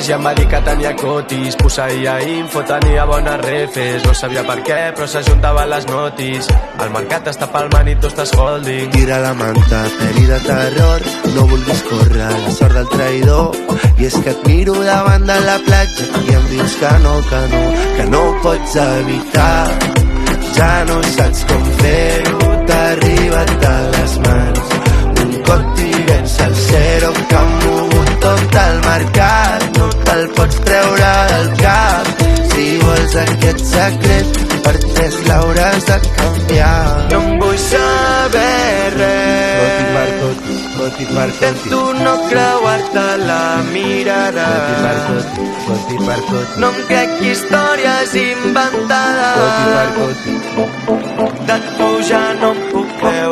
i em va dir que tenia cotis. Posseïa info, tenia bones refes. No sabia per què, però s'ajuntava a les notis. El mercat està palmant i tu estàs holding. Tira la manta, peli de terror. No vulguis córrer la sort del traïdor. I és que et miro davant de la platja i em dius que no ho pots evitar. Ja no saps com fer-ho, t'ha arribat a les mans un coti ben salsero que ha mogut tot el mercat. No te'l pots treure del cap. Si vols aquest secret, per 3 l'hauràs de canviar. No em vull saber res. Intento no creuar-te la mirada. No em crec històries inventades.